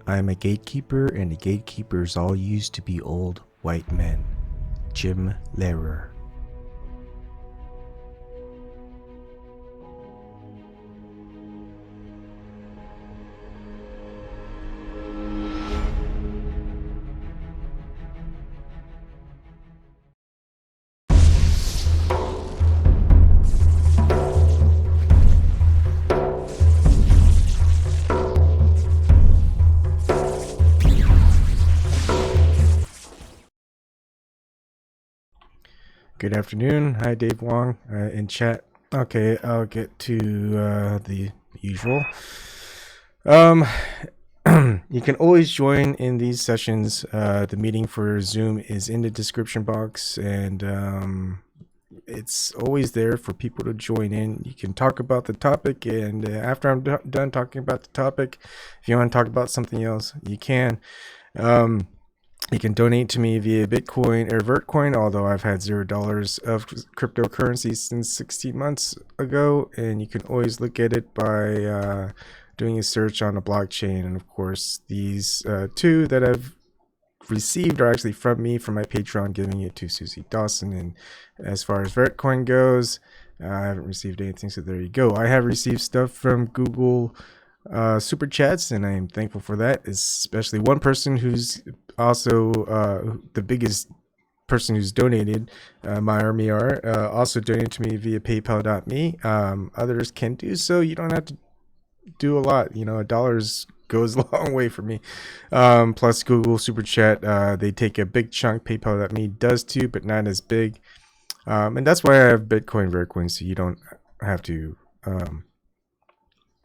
I'm a gatekeeper, and the gatekeepers all used to be old white men. Jim Lehrer. Good afternoon. Hi, Dave Wong in chat. Okay, I'll get to the usual. You can always join in these sessions. The meeting for Zoom is in the description box, and it's always there for people to join in. You can talk about the topic, and after I'm done talking about the topic, if you want to talk about something else, you can. You can donate to me via Bitcoin or Vertcoin, although I've had $0 of cryptocurrency since 16 months ago, and you can always look at it by doing a search on the blockchain. And of course, these two that I've received are actually from me, from my Patreon, giving it to Susie Dawson. And as far as Vertcoin goes, I haven't received anything, so there you go. I have received stuff from Google super chats, and I am thankful for that, especially one person who's also the biggest person who's donated, my McKinley, also donated to me via paypal.me. Others can do so. You don't have to do a lot. You know, $1 goes a long way for me. Plus Google super chat, they take a big chunk. PayPal.me does too, but not as big. And that's why I have Bitcoin Vertcoin, so you don't have to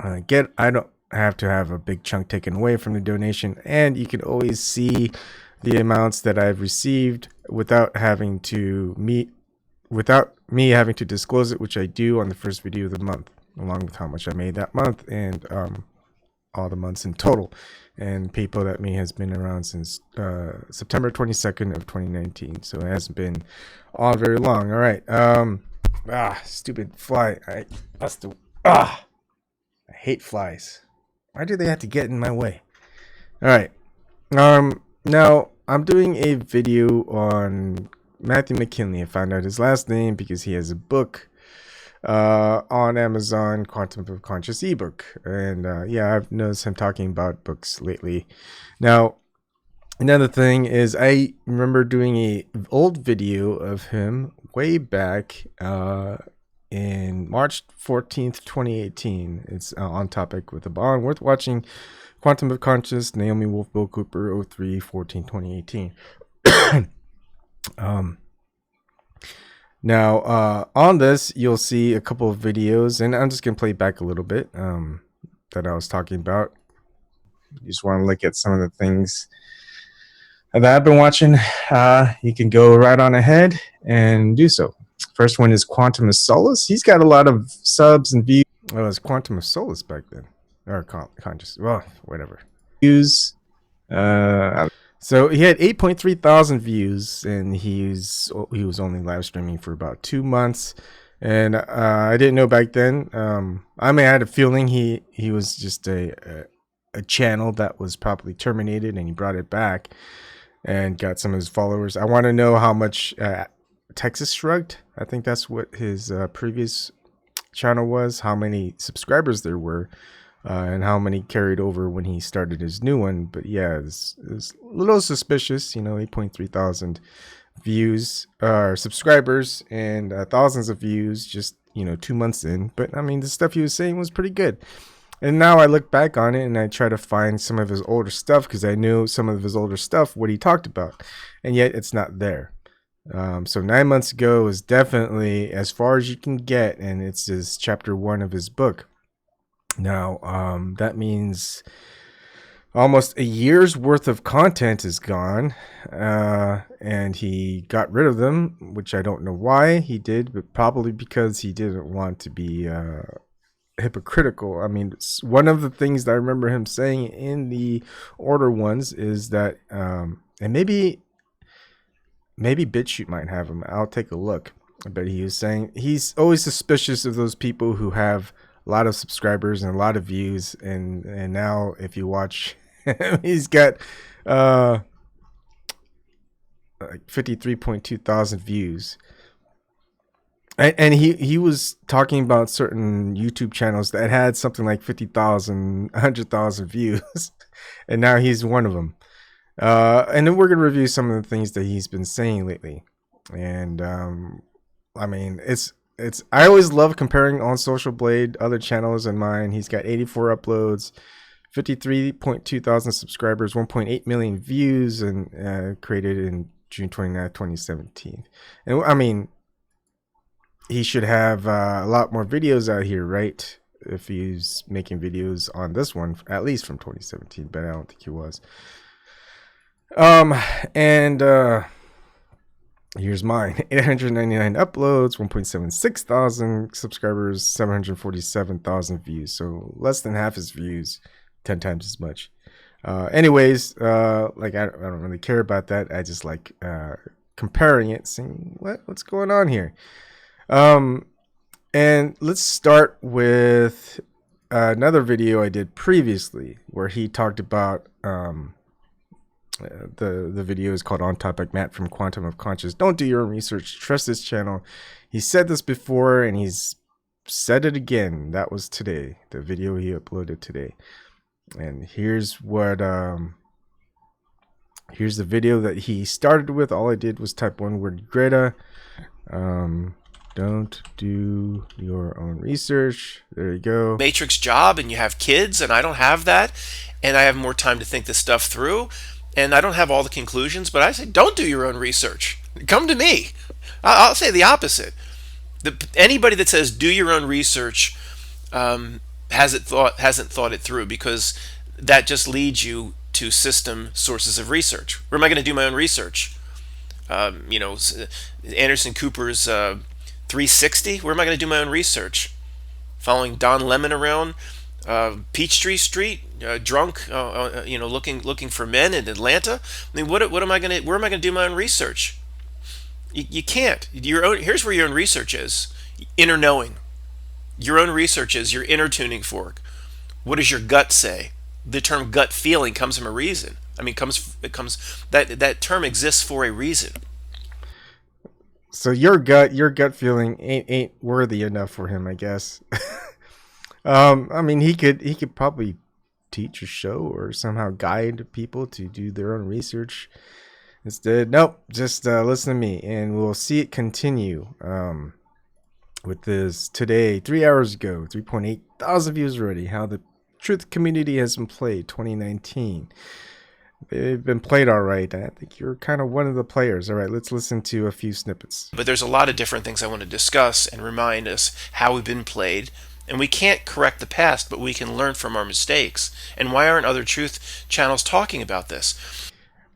I don't have to have a big chunk taken away from the donation, and you can always see the amounts that I've received without me having to disclose it, which I do on the first video of the month, along with how much I made that month and all the months in total. And PayPal.me has been around since September 22nd of 2019, so it hasn't been all very long. All right. Stupid fly. I hate flies. Why do they have to get in my way? All right. Now I'm doing a video on Matthew McKinley. I found out his last name because he has a book on Amazon, Quantum of Conscious ebook. And yeah, I've noticed him talking about books lately. Now, another thing is, I remember doing a old video of him way back in March 14th, 2018. It's on topic with Ebon. Worth watching. Quantum of Conscious, Naomi Wolf, Bill Cooper, 03/14/2018. Now, on this, you'll see a couple of videos, and I'm just going to play back a little bit that I was talking about. You just want to look at some of the things that I've been watching. You can go right on ahead and do so. First one is Quantum of Solace. He's got a lot of subs and views. Oh, it was Quantum of Solace back then. Or Conscious. Well, whatever. Views. So he had 8.3 thousand views, and he was only live streaming for about 2 months. And I didn't know back then. I had a feeling he was just a channel that was probably terminated, and he brought it back and got some of his followers. I want to know how much Texas Shrugged, I think that's what his previous channel was, how many subscribers there were, and how many carried over when he started his new one. But yeah, it's a little suspicious, 8.3 thousand views or subscribers, and thousands of views just 2 months in. But I mean, the stuff he was saying was pretty good. And now I look back on it and I try to find some of his older stuff, because I knew some of his older stuff, what he talked about, and yet it's not there. So 9 months ago is definitely as far as you can get, and it's his chapter 1 of his book. Now, that means almost a year's worth of content is gone, and he got rid of them, which I don't know why he did, but probably because he didn't want to be hypocritical. I mean, one of the things that I remember him saying in the order ones is that, and maybe BitChute might have him. I'll take a look. But he was saying he's always suspicious of those people who have a lot of subscribers and a lot of views. And now if you watch He's got like 53.2 thousand views. And he was talking about certain YouTube channels that had something like 50,000, 100,000 views. And now he's one of them. And then we're going to review some of the things that he's been saying lately. And I mean, I always love comparing On Social Blade, other channels and mine. He's got 84 uploads, 53.2 thousand subscribers, 1.8 million views, and created in June 29th, 2017. And I mean, he should have a lot more videos out here, right? If he's making videos on this one, at least from 2017, but I don't think he was. And here's mine: 899 uploads, 1.76 thousand subscribers, 747,000 views. So less than half his views, 10 times as much. Anyways, like I don't really care about that. I just like comparing it, seeing what's going on here. And let's start with another video I did previously where he talked about the video is called On Topic. Matt from Quantum of Conscious. Don't do your own research. Trust this channel. He said this before and he's said it again. That was today, the video he uploaded today. And here's what here's the video that he started with. All I did was type one word GRETA. Don't do your own research. There you go. Matrix job, and you have kids, and I don't have that, and I have more time to think this stuff through, and I don't have all the conclusions, but I say don't do your own research. Come to me. I'll say the opposite. Anybody that says do your own research hasn't thought it through, because that just leads you to system sources of research. Where am I going to do my own research? You know, Anderson Cooper's 360. Where am I going to do my own research? Following Don Lemon around Peachtree Street, drunk, you know, looking for men in Atlanta. I mean, what am I going to? Where am I going to do my own research? You can't. Here's where your own research is: inner knowing. Your own research is your inner tuning fork. What does your gut say? The term gut feeling comes from a reason. I mean, that term exists for a reason. So your gut feeling ain't worthy enough for him, I guess. I mean, he could probably teach a show or somehow guide people to do their own research. Instead, nope, just listen to me, and we'll see it continue. With this today, 3 hours ago, 3.8 thousand views already. How the Truth Community has been played, 2019. They've been played all right. I think you're kind of one of the players. All right, let's listen to a few snippets. But there's a lot of different things I want to discuss and remind us how we've been played. And we can't correct the past, but we can learn from our mistakes. And why aren't other truth channels talking about this?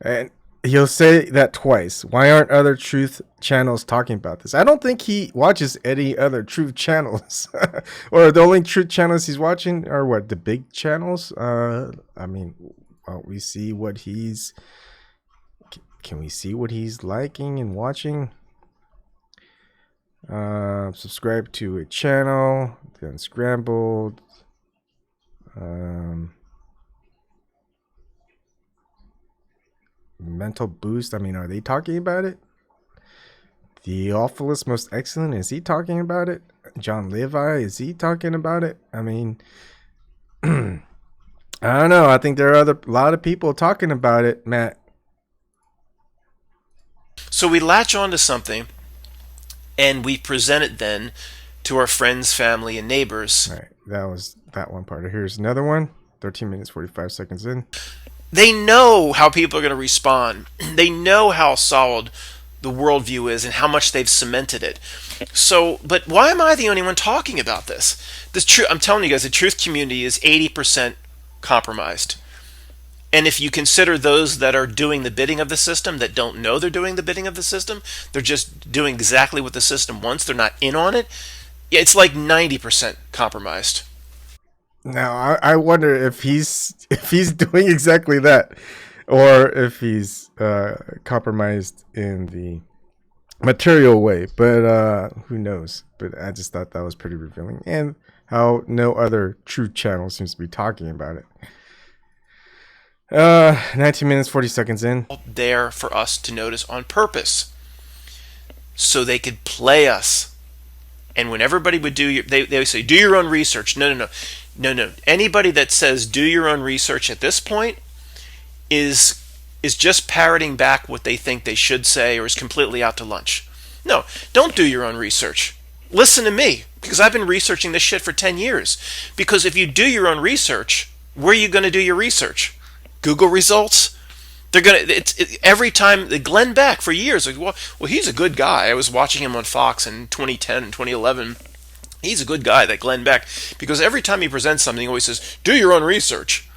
And he'll say that twice. Why aren't other truth channels talking about this? I don't think he watches any other truth channels. Or the only truth channels he's watching are what? The big channels? I mean... Well, we see what he's... Can we see what he's liking and watching? Subscribe to a channel. The Unscrambled. Mental Boost. I mean, are they talking about it? The Awfulest Most Excellent. Is he talking about it? John Levi. Is he talking about it? I mean... I don't know. I think there are a lot of people talking about it, Matt. So we latch on to something, and we present it then to our friends, family, and neighbors. All right, that was that one part. Here's another one. 13 minutes, 45 seconds in. They know how people are going to respond. They know how solid the worldview is and how much they've cemented it. So, but why am I the only one talking about this? I'm telling you guys, the truth community is 80% compromised. And if you consider those that are doing the bidding of the system that don't know they're doing the bidding of the system, they're just doing exactly what the system wants, they're not in on it, it's like 90% compromised. Now I wonder if he's doing exactly that, or if he's compromised in the material way, but who knows. But I just thought that was pretty revealing, and how no other true channel seems to be talking about it. 19 minutes, 40 seconds in. There for us to notice on purpose, so they could play us. And when everybody would they would say, do your own research. No. Anybody that says do your own research at this point is just parroting back what they think they should say, or is completely out to lunch. No, don't do your own research. Listen to me, because I've been researching this shit for 10 years. Because if you do your own research, where are you going to do your research? Google results? They're gonna. Every time. Glenn Beck for years. Like, well, he's a good guy. I was watching him on Fox in 2010 and 2011. He's a good guy, that Glenn Beck, because every time he presents something, he always says, "Do your own research."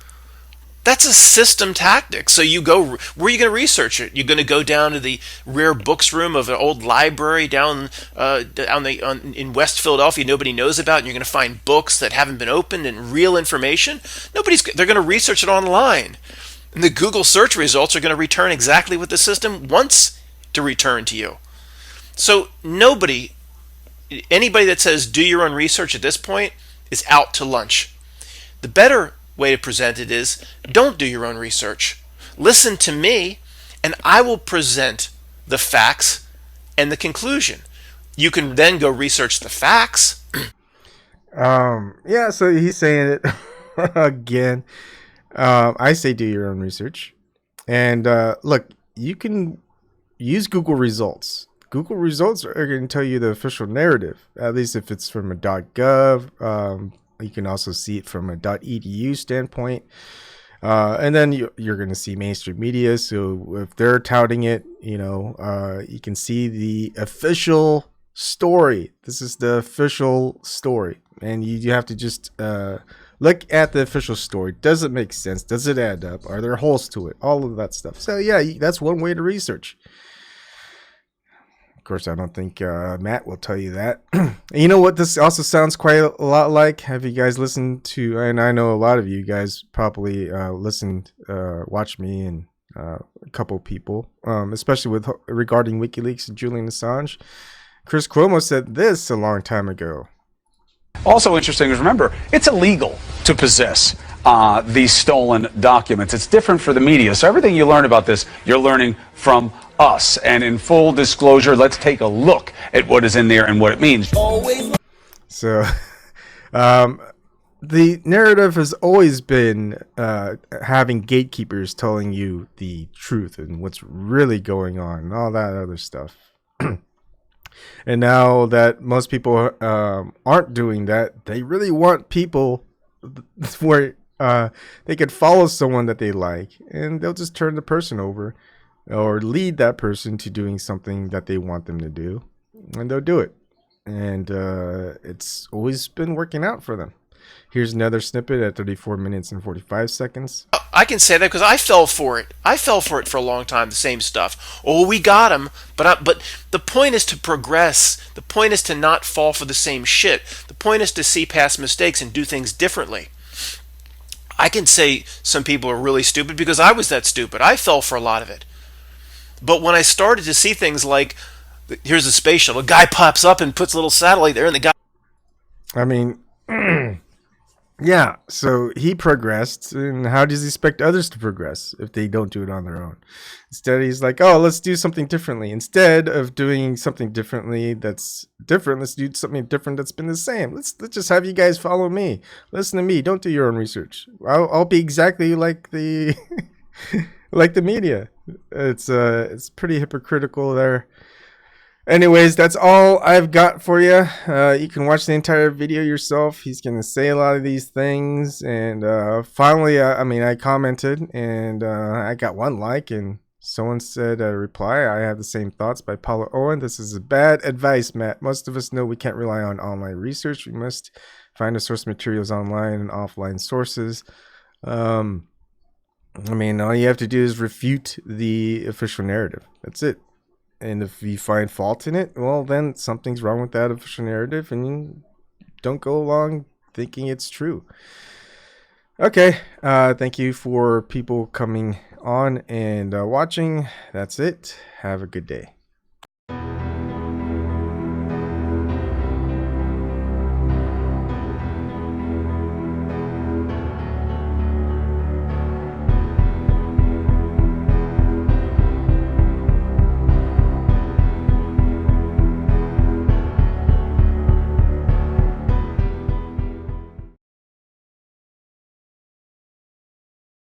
That's a system tactic. So you go. Where are you going to research it? You're going to go down to the rare books room of an old library down in West Philadelphia nobody knows about, and you're going to find books that haven't been opened and real information. They're going to research it online. And the Google search results are going to return exactly what the system wants to return to you. So anybody that says do your own research at this point is out to lunch. The better way to present it is, don't do your own research. Listen to me, and I will present the facts and the conclusion. You can then go research the facts. Yeah, so he's saying it again. I say do your own research. And look, you can use Google results. Google results are going to tell you the official narrative, at least if it's from a .gov. You can also see it from a .edu standpoint. And then you're going to see mainstream media. So if they're touting it, you can see the official story. This is the official story. And you have to just look at the official story. Does it make sense? Does it add up? Are there holes to it? All of that stuff. So yeah, that's one way to research. Of course, I don't think Matt will tell you that. You know what this also sounds quite a lot like? Have you guys listened to, and I know a lot of you guys probably watch me and a couple people, especially regarding WikiLeaks and Julian Assange. Chris Cuomo said this a long time ago. Also interesting is, remember, it's illegal to possess these stolen documents. It's different for the media. So everything you learn about this, you're learning from us. And in full disclosure, let's take a look at what is in there and what it means. So the narrative has always been having gatekeepers telling you the truth and what's really going on and all that other stuff. And now that most people aren't doing that, they really want people where they could follow someone that they like, and they'll just turn the person over or lead that person to doing something that they want them to do, and they'll do it. And it's always been working out for them. Here's another snippet at 34 minutes and 45 seconds. I can say that because I fell for it. I fell for it for a long time, the same stuff. Oh, we got him. But the point is to progress. The point is to not fall for the same shit. The point is to see past mistakes and do things differently. I can say some people are really stupid because I was that stupid. I fell for a lot of it. But when I started to see things like, here's a space shuttle, a guy pops up and puts a little satellite there, and the guy... I mean... Yeah, so he progressed, and how does he expect others to progress if they don't do it on their own? Instead, he's like, oh, let's do something differently. Instead of doing something differently that's different, let's do something different that's been the same. Let's just have you guys follow me. Listen to me. Don't do your own research. I'll be exactly like the like the media. It's pretty hypocritical there. Anyways, that's all I've got for you. You can watch the entire video yourself. He's going to say a lot of these things. And finally, I commented, and I got one like, and someone said a reply. I have the same thoughts by Paula Owen. This is a bad advice, Matt. Most of us know we can't rely on online research. We must find the source materials online and offline sources. All you have to do is refute the official narrative. That's it. And if you find fault in it, well, then something's wrong with that official narrative, and you don't go along thinking it's true. Okay, thank you for people coming on and watching. That's it. Have a good day.